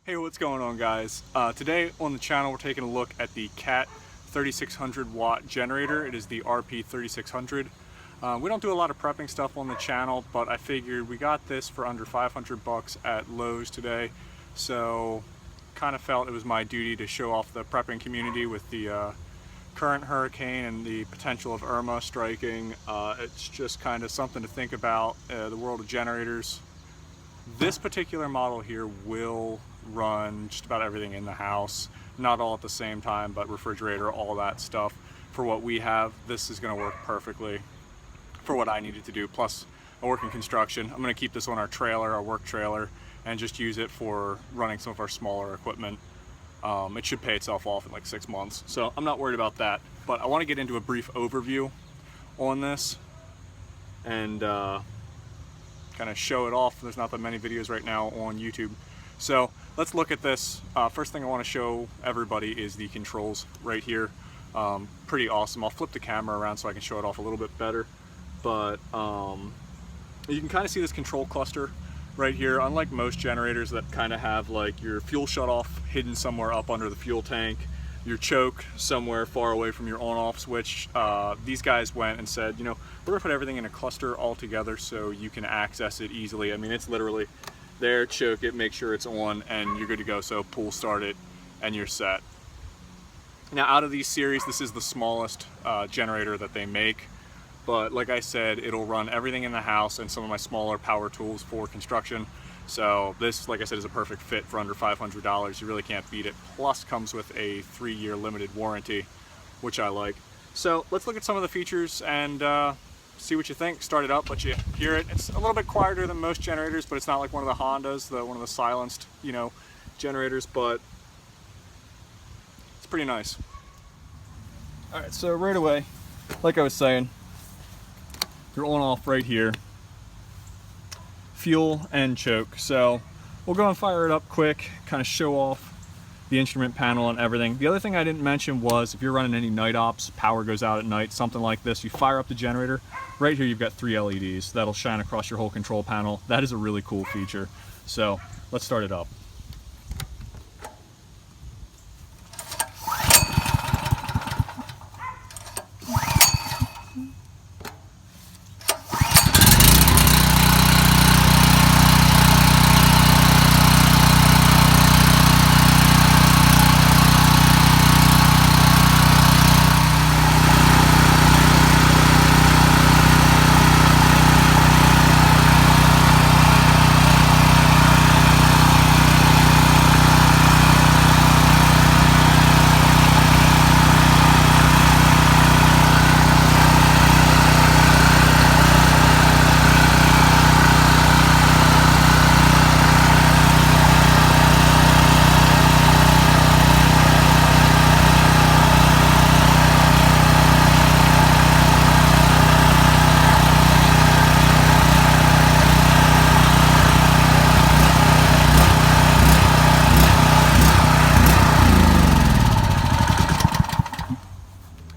Hey, what's going on, guys? Today on the channel we're taking a look at the CAT 3600 watt generator. It is the RP3600. We don't do a lot of prepping stuff on the channel, but I figured we got this for under 500 bucks at Lowe's today, so kind of felt it was my duty to show off the prepping community with the current hurricane and the potential of Irma striking. It's just kind of something to think about, the world of generators. This particular model here will run just about everything in the house, not all at the same time, but refrigerator, all that stuff. For what we have, this is going to work perfectly for what I needed to do. Plus, I work in construction. I'm going to keep this on our trailer, our work trailer, and just use it for running some of our smaller equipment. It should pay itself off in like 6 months, so I'm not worried about that. But I want to get into a brief overview on this and kind of show it off. There's not that many videos right now on YouTube, so let's look at this. First thing I want to show everybody is the controls right here. Pretty awesome. I'll flip the camera around so I can show it off a little bit better, but you can kind of see this control cluster right here. Unlike most generators that kind of have like your fuel shutoff hidden somewhere up under the fuel tank, your choke somewhere far away from your on-off switch, these guys went and said, you know, we're gonna put everything in a cluster all together so you can access it easily. I mean, it's literally there, choke it, make sure it's on, and you're good to go. So pull start it and you're set. Now, out of these series, this is the smallest generator that they make, but like I said, it'll run everything in the house and some of my smaller power tools for construction. So this, like I said, is a perfect fit for under $500. You really can't beat it. Plus comes with a 3-year limited warranty, which I like. So let's look at some of the features and see what you think. Start it up, let you hear it. It's a little bit quieter than most generators, but it's not like one of the Hondas, one of the silenced, you know, generators, but it's pretty nice. All right, so right away, like I was saying, you're on off right here. Fuel and choke. So we'll go and fire it up quick, kind of show off the instrument panel and everything. The other thing I didn't mention was if you're running any night ops, power goes out at night, something like this, you fire up the generator. Right here you've got 3 LEDs that'll shine across your whole control panel. That is a really cool feature. So let's start it up.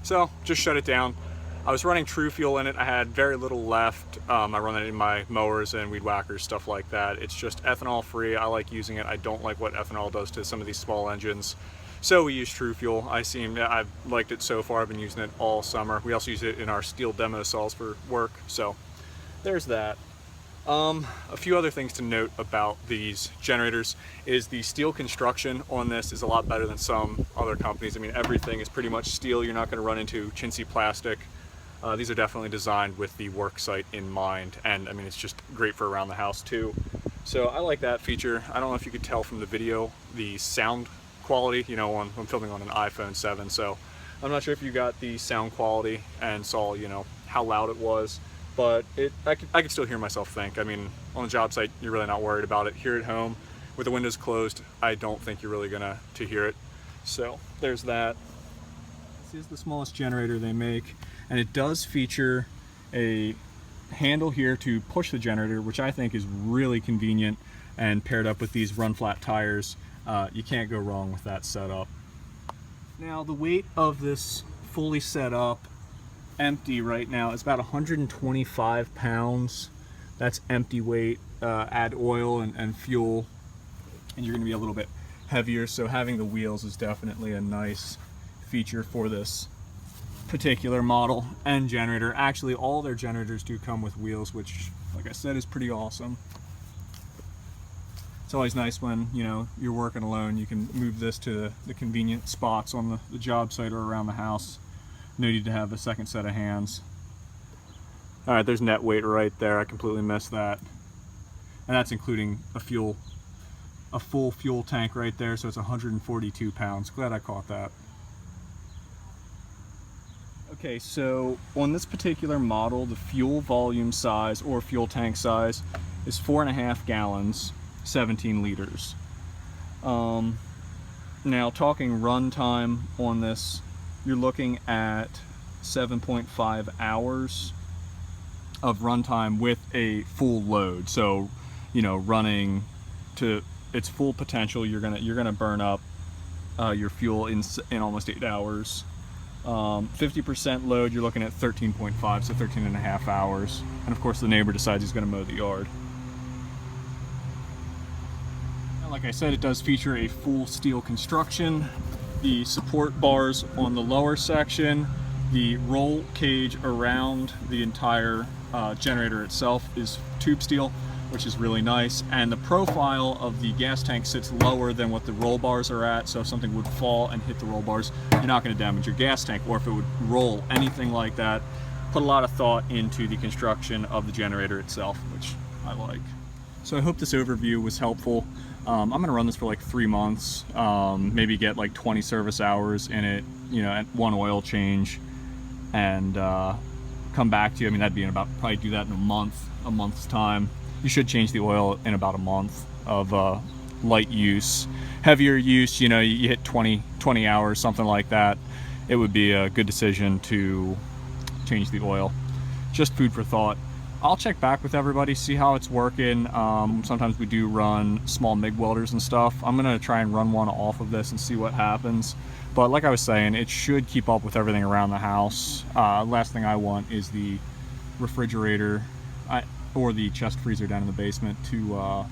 So just shut it down. I was running True Fuel in it. I had very little left. I run it in my mowers and weed whackers, stuff like that. It's just ethanol free. I like using it. I don't like what ethanol does to some of these small engines. So we use True Fuel. I've liked it so far. I've been using it all summer. We also use it in our steel demo saws for work. So there's that. A few other things to note about these generators is the steel construction on this is a lot better than some other companies. I mean, everything is pretty much steel. You're not going to run into chintzy plastic. These are definitely designed with the work site in mind, and I mean, it's just great for around the house too. So I like that feature. I don't know if you could tell from the video the sound quality. You know, I'm filming on an iPhone 7, so I'm not sure if you got the sound quality and saw, you know, how loud it was. But I could still hear myself think. I mean, on the job site, you're really not worried about it. Here at home, with the windows closed, I don't think you're really gonna hear it. So there's that. This is the smallest generator they make, and it does feature a handle here to push the generator, which I think is really convenient, and paired up with these run flat tires, you can't go wrong with that setup. Now the weight of this fully set up empty right now is about 125 pounds. That's empty weight. Add oil and fuel and you're going to be a little bit heavier, so having the wheels is definitely a nice feature for this particular model and generator. Actually, all their generators do come with wheels, which, like I said, is pretty awesome. It's always nice when, you know, you're working alone, you can move this to the convenient spots on the job site or around the house. No need to have a second set of hands. All right, there's net weight right there. I completely missed that. And that's including a full fuel tank right there, so it's 142 pounds. Glad I caught that. Okay, so on this particular model, the fuel volume size or fuel tank size is 4.5 gallons, 17 liters. Now talking runtime on this, you're looking at 7.5 hours of runtime with a full load. So, you know, running to its full potential, you're gonna burn up your fuel in almost 8 hours. 50% load, you're looking at 13.5, so 13.5 hours. And of course, the neighbor decides he's gonna mow the yard. Like I said, it does feature a full steel construction. The support bars on the lower section, the roll cage around the entire generator itself is tube steel, which is really nice. And the profile of the gas tank sits lower than what the roll bars are at, so if something would fall and hit the roll bars, you're not going to damage your gas tank. Or if it would roll, anything like that. Put a lot of thought into the construction of the generator itself, which I like. So I hope this overview was helpful. I'm going to run this for like 3 months, maybe get like 20 service hours in it, you know, at one oil change, and come back to you. I mean, that'd be in about, probably do that in a month's time. You should change the oil in about a month of light use. Heavier use, you know, you hit 20 hours, something like that, it would be a good decision to change the oil. Just food for thought. I'll check back with everybody, see how it's working. Sometimes we do run small MIG welders and stuff. I'm gonna try and run one off of this and see what happens. But like I was saying, it should keep up with everything around the house. Last thing I want is the refrigerator or the chest freezer down in the basement to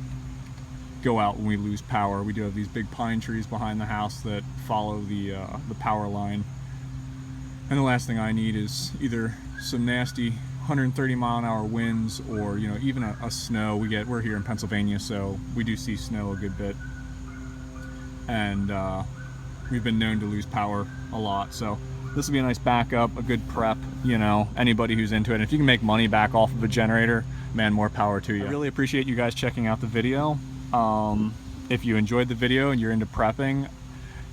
go out when we lose power. We do have these big pine trees behind the house that follow the power line. And the last thing I need is either some nasty 130-mile-an-hour winds, or, you know, even a snow. We're here in Pennsylvania, so we do see snow a good bit, and we've been known to lose power a lot. So this will be a nice backup, a good prep. You know, anybody who's into it, and if you can make money back off of a generator, man, more power to you. I really appreciate you guys checking out the video. If you enjoyed the video and you're into prepping,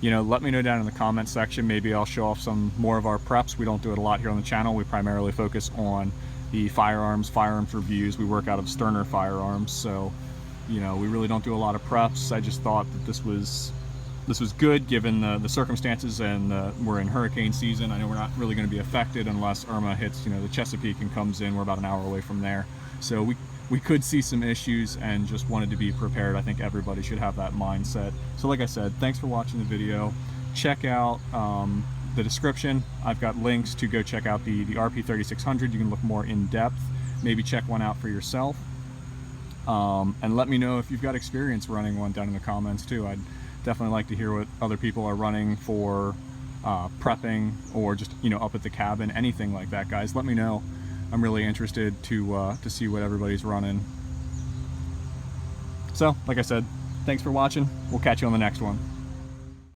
you know, let me know down in the comment section. Maybe I'll show off some more of our preps. We don't do it a lot here on the channel. We primarily focus on the firearms reviews. We work out of Sterner Firearms, so, you know, we really don't do a lot of preps. I just thought that this was good given the circumstances, and we're in hurricane season. I know we're not really going to be affected unless Irma hits, you know, the Chesapeake and comes in. We're about an hour away from there, so we could see some issues, and just wanted to be prepared. I think everybody should have that mindset. So like I said, thanks for watching the video. Check out the description. I've got links to go check out the RP3600. You can look more in depth, maybe check one out for yourself. And let me know if you've got experience running one down in the comments too. I'd definitely like to hear what other people are running for prepping, or just, you know, up at the cabin, anything like that, guys. Let me know. I'm really interested to see what everybody's running. So, like I said, thanks for watching. We'll catch you on the next one.